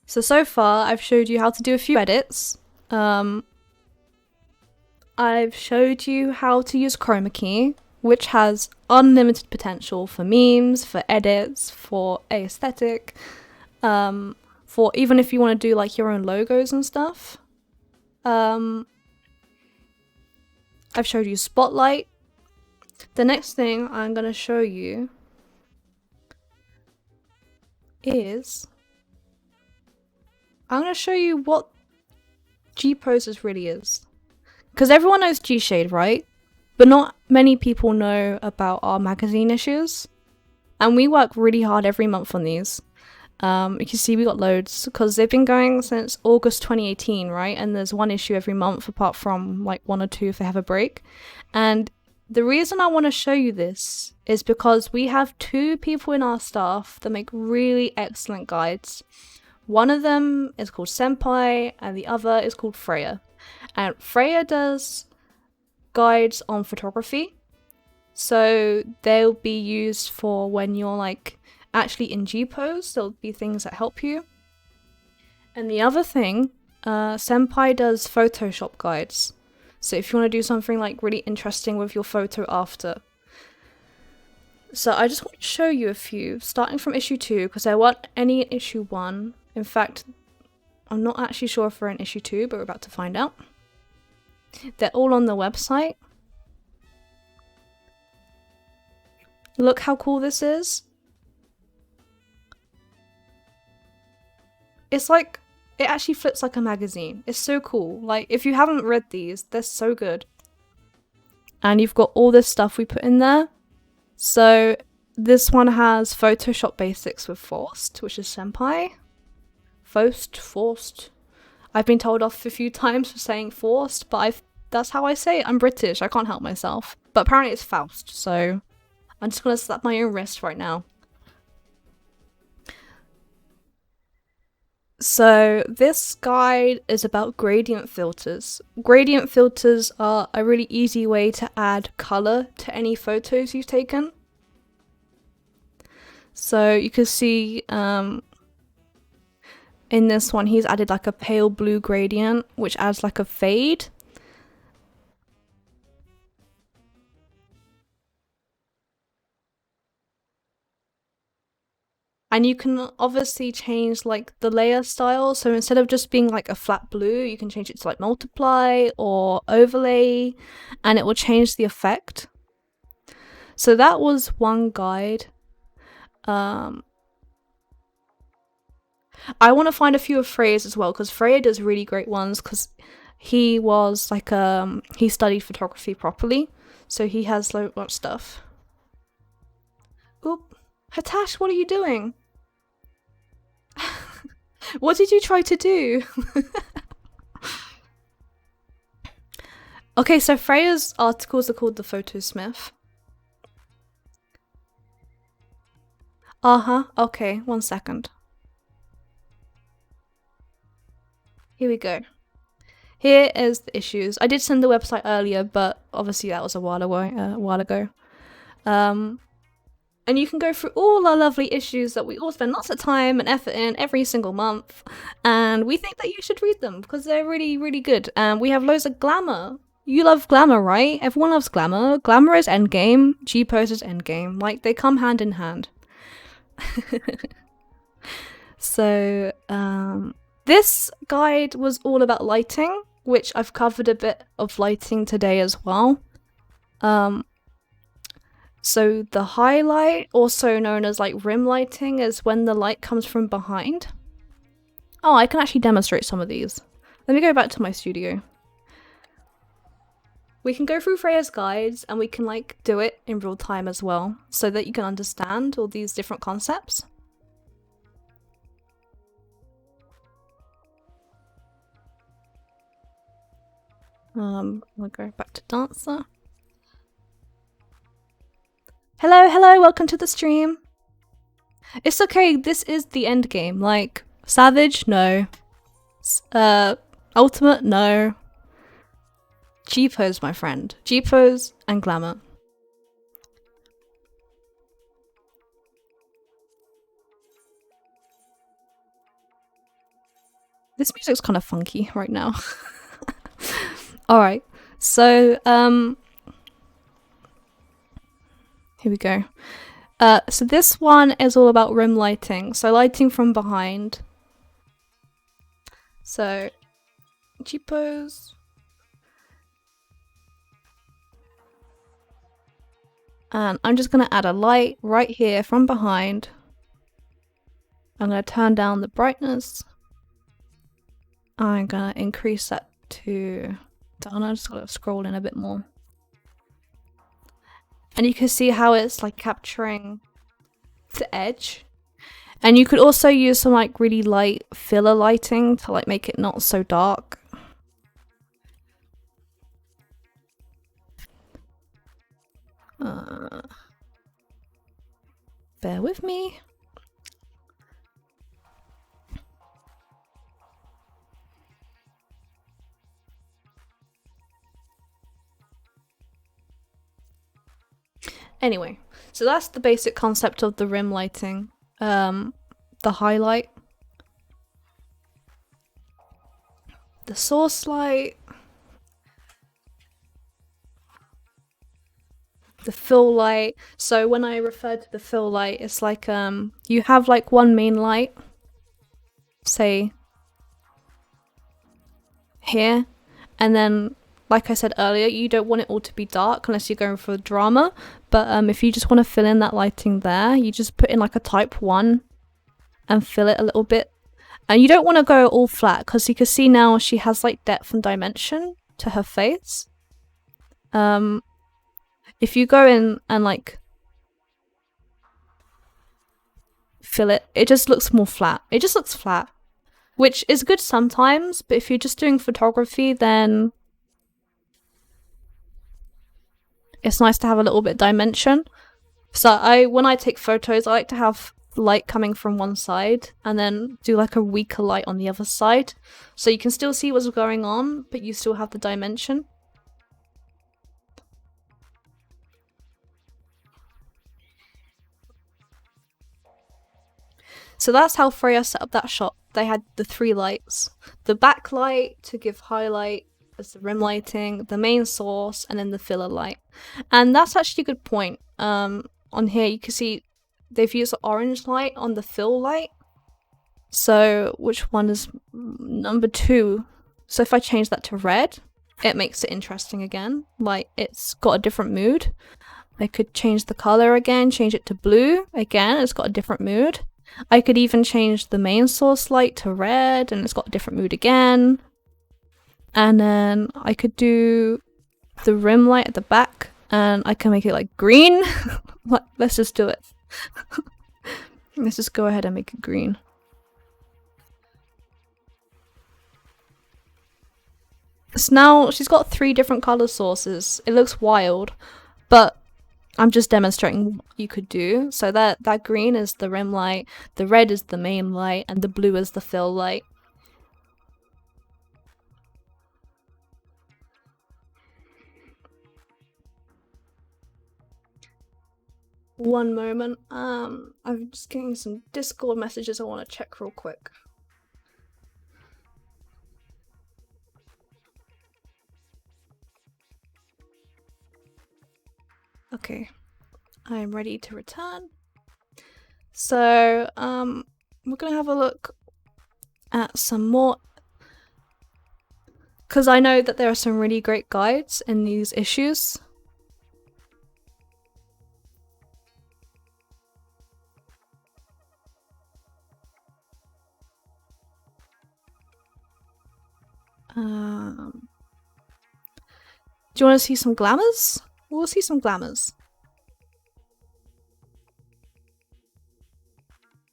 So far I've showed you how to do a few edits. I've showed you how to use chroma key, which has unlimited potential for memes, for edits, for aesthetic, for even if you want to do like your own logos and stuff. I've showed you Spotlight. The next thing I'm going to show you is I'm going to show you what GPOSERS really is. Because everyone knows G-Shade, right? But not many people know about our magazine issues. And we work really hard every month on these. You can see we got loads because they've been going since August 2018, right? And there's one issue every month apart from like one or two if they have a break. And the reason I want to show you this is because we have two people in our staff that make really excellent guides. One of them is called Senpai and the other is called Freya. And Freya does guides on photography. So they'll be used for when you're like actually in G-pose. There'll be things that help you. And the other thing, Senpai does Photoshop guides. So if you want to do something like really interesting with your photo after. So I just want to show you a few, starting from issue 2, because there weren't any in issue 1. In fact, I'm not actually sure if we're in issue 2, but we're about to find out. They're all on the website. Look how cool this is. It's like, it actually flips like a magazine. It's so cool. Like, if you haven't read these, they're so good. And you've got all this stuff we put in there. So, this one has Photoshop Basics with Forced, which is Senpai. Forced. I've been told off a few times for saying forced, but that's how I say it. I'm British, I can't help myself. But apparently it's Faust, so I'm just gonna slap my own wrist right now. So this guide is about gradient filters. Gradient filters are a really easy way to add color to any photos you've taken. So you can see in this one, he's added like a pale blue gradient, which adds like a fade. And you can obviously change like the layer style. So instead of just being like a flat blue, you can change it to like multiply or overlay, and it will change the effect. So that was one guide. I want to find a few of Freya's as well, because Freya does really great ones, because he was like, he studied photography properly, so he has so much stuff. Oop. Hatash, what are you doing? What did you try to do? Okay, so Freya's articles are called The Photosmith. Okay, 1 second. Here we go. Here is the issues. I did send the website earlier, but obviously that was a while ago. And you can go through all our lovely issues that we all spend lots of time and effort in every single month. And we think that you should read them because they're really, really good. And we have loads of glamour. You love glamour, right? Everyone loves glamour. Glamour is endgame. G-pose is endgame. Like, they come hand in hand. So, this guide was all about lighting, which I've covered a bit of lighting today as well. So the highlight, also known as like rim lighting, is when the light comes from behind. Oh, I can actually demonstrate some of these. Let me go back to my studio. We can go through Freya's guides and we can like do it in real time as well, so that you can understand all these different concepts. We'll go back to Dancer. Hello, welcome to the stream. It's okay, this is the end game. Like, Savage, no. Ultimate, no. G-pose, my friend. G-pose and glamour. This music's kind of funky right now. Alright, so here we go. So this one is all about rim lighting. So lighting from behind. So GPOSERS. And I'm just going to add a light right here from behind. I'm going to turn down the brightness. I'm going to increase that to... I don't know, just got to scroll in a bit more. And you can see how it's like capturing the edge. And you could also use some like really light filler lighting to like make it not so dark. Bear with me. Anyway, so that's the basic concept of the rim lighting. The highlight, the source light, the fill light. So when I refer to the fill light, it's like you have like one main light, say here, and then like I said earlier, you don't want it all to be dark unless you're going for drama, but if you just want to fill in that lighting there, you just put in like a type 1 and fill it a little bit. And you don't want to go all flat, because you can see now she has like depth and dimension to her face. If you go in and like fill it, it just looks more flat. It just looks flat, which is good sometimes, but if you're just doing photography, then it's nice to have a little bit of dimension. So when I take photos, I like to have light coming from one side and then do like a weaker light on the other side, so you can still see what's going on, but you still have the dimension. So that's how Freya set up that shot. They had the 3 lights. The backlight to give highlight as the rim lighting, the main source, and then the filler light. And that's actually a good point. On here you can see they've used the orange light on the fill light. So which one is number 2? So if I change that to red, it makes it interesting again. Like, it's got a different mood. I could change the color again, change it to blue. Again, it's got a different mood. I could even change the main source light to red, and it's got a different mood again. And then I could do the rim light at the back, and I can make it like green. Let's just do it. Let's just go ahead and make it green. So now she's got 3 different color sources. It looks wild, but I'm just demonstrating what you could do. So that green is the rim light, the red is the main light, and the blue is the fill light. One moment. I'm just getting some Discord messages I want to check real quick. Okay, I'm ready to return. So, we're gonna have a look at some more, because I know that there are some really great guides in these issues. Do you want to see some glamours? We'll see some glamours.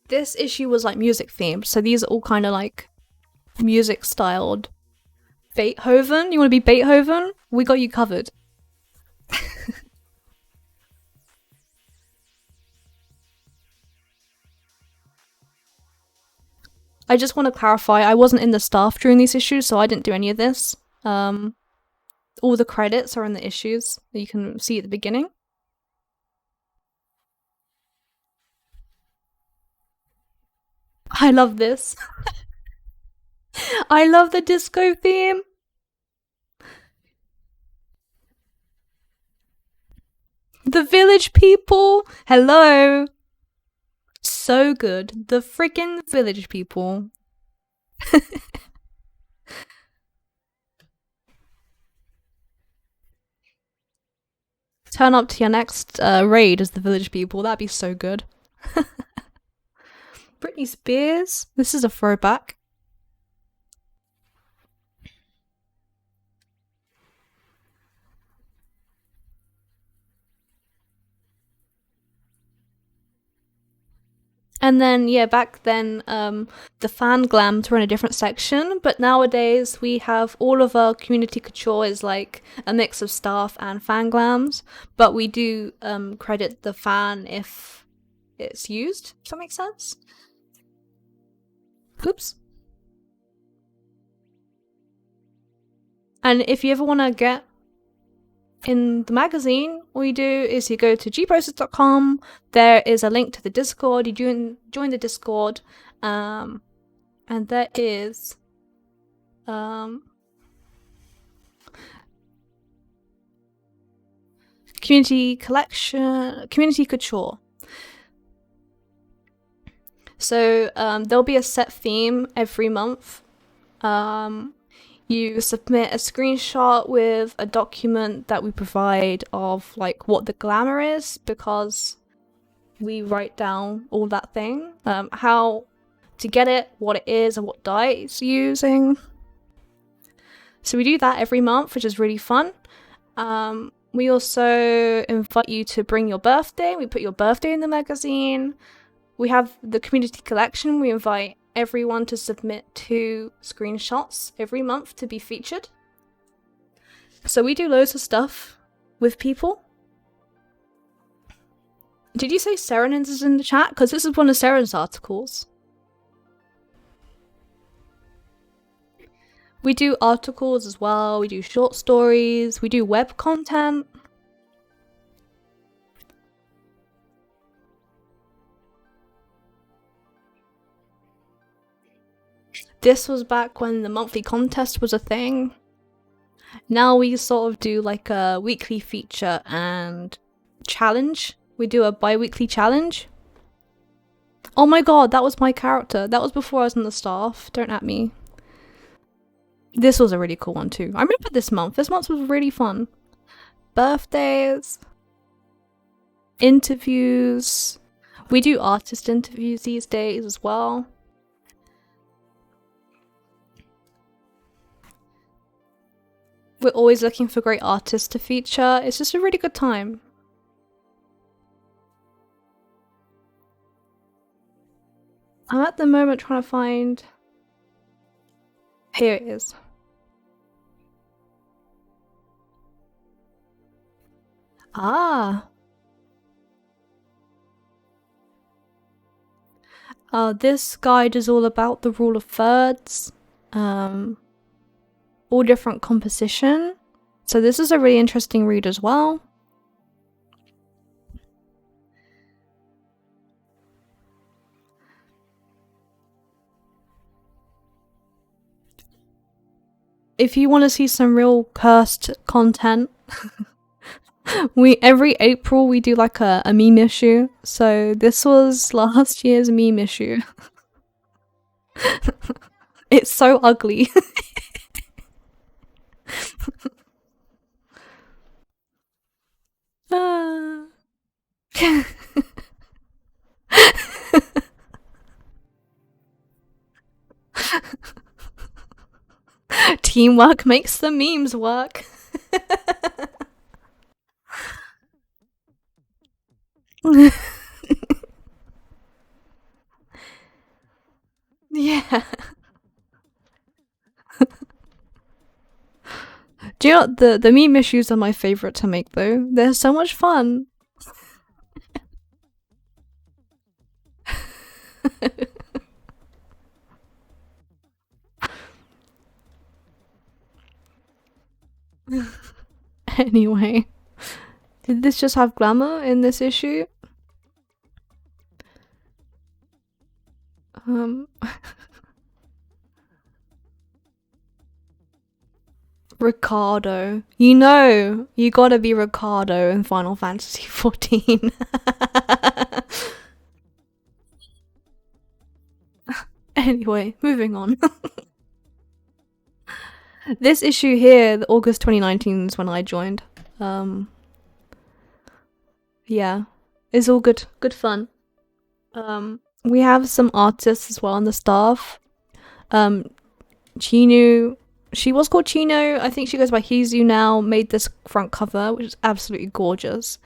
This issue was like music themed, so these are all kind of like music styled. Beethoven? You want to be Beethoven? We got you covered. I just want to clarify, I wasn't in the staff during these issues, so I didn't do any of this. All the credits are in the issues that you can see at the beginning. I love this. I love the disco theme. The village people. Hello. So good. The freaking village people. Turn up to your next raid as the village people. That'd be so good. Britney Spears. This is a throwback. And then, yeah, back then, the fan glams were in a different section, but nowadays we have all of our community couture is like a mix of staff and fan glams, but we do credit the fan if it's used. Does that make sense? Oops. And if you ever want to get in the magazine, all you do is you go to GPOSERS.com. There is a link to the Discord. You join the Discord, and there is community collection, community couture. So there'll be a set theme every month. You submit a screenshot with a document that we provide of like what the glamour is, because we write down all that thing, how to get it, what it is, and what dye it's using. So we do that every month, which is really fun. We also invite you to bring your birthday. We put your birthday in the magazine. We have the community collection. We invite everyone to submit 2 screenshots every month to be featured. So we do loads of stuff with people. Did you say Serenins is in the chat? Because this is one of Seren's articles. We do articles as well. We do short stories. We do web content. This was back when the monthly contest was a thing. Now we sort of do like a weekly feature and challenge. We do a bi-weekly challenge. Oh my god, that was my character. That was before I was on the staff. Don't at me. This was a really cool one too. I remember this month. This month was really fun. Birthdays. Interviews. We do artist interviews these days as well. We're always looking for great artists to feature. It's just a really good time. I'm at the moment trying to find... Here it is. Ah. This guide is all about the rule of thirds. All different composition. So this is a really interesting read as well. If you want to see some real cursed content, every April we do like a meme issue. So this was last year's meme issue. It's so ugly. Teamwork makes the memes work. Yeah. Do you know what? The meme issues are my favorite to make though? They're so much fun. Anyway, did this just have glamour in this issue? Ricardo. You know, you gotta be Ricardo in Final Fantasy 14. Anyway, moving on. This issue here, the August 2019 is when I joined. Yeah, it's all good, good fun. We have some artists as well on the staff. Chinu, she was called Chino. I think she goes by Hizu now. Made this front cover, which is absolutely gorgeous.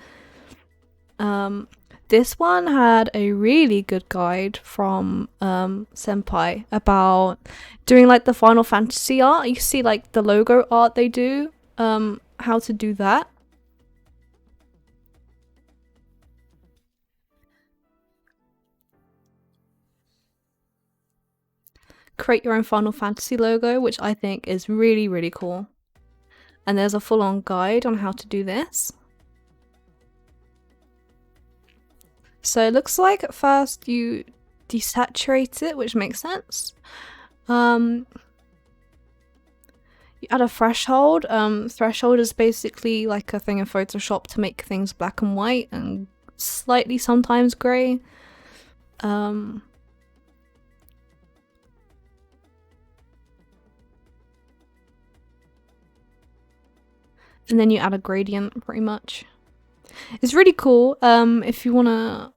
This one had a really good guide from Senpai about doing like the Final Fantasy art. You see like the logo art they do, how to do that. Create your own Final Fantasy logo, which I think is really, really cool. And there's a full-on guide on how to do this. So it looks like at first you desaturate it, which makes sense. You add a threshold. Threshold is basically like a thing in Photoshop to make things black and white and slightly sometimes grey. And then you add a gradient, pretty much. It's really cool. If you wanna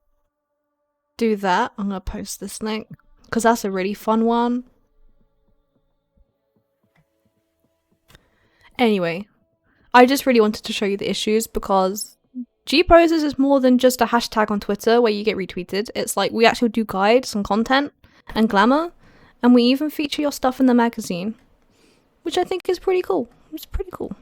do that, I'm gonna post this link because that's a really fun one. Anyway, I just really wanted to show you the issues because GPOSERS is more than just a hashtag on Twitter where you get retweeted. It's like we actually do guides and content and glamour, and we even feature your stuff in the magazine, which I think is pretty cool. It's pretty cool.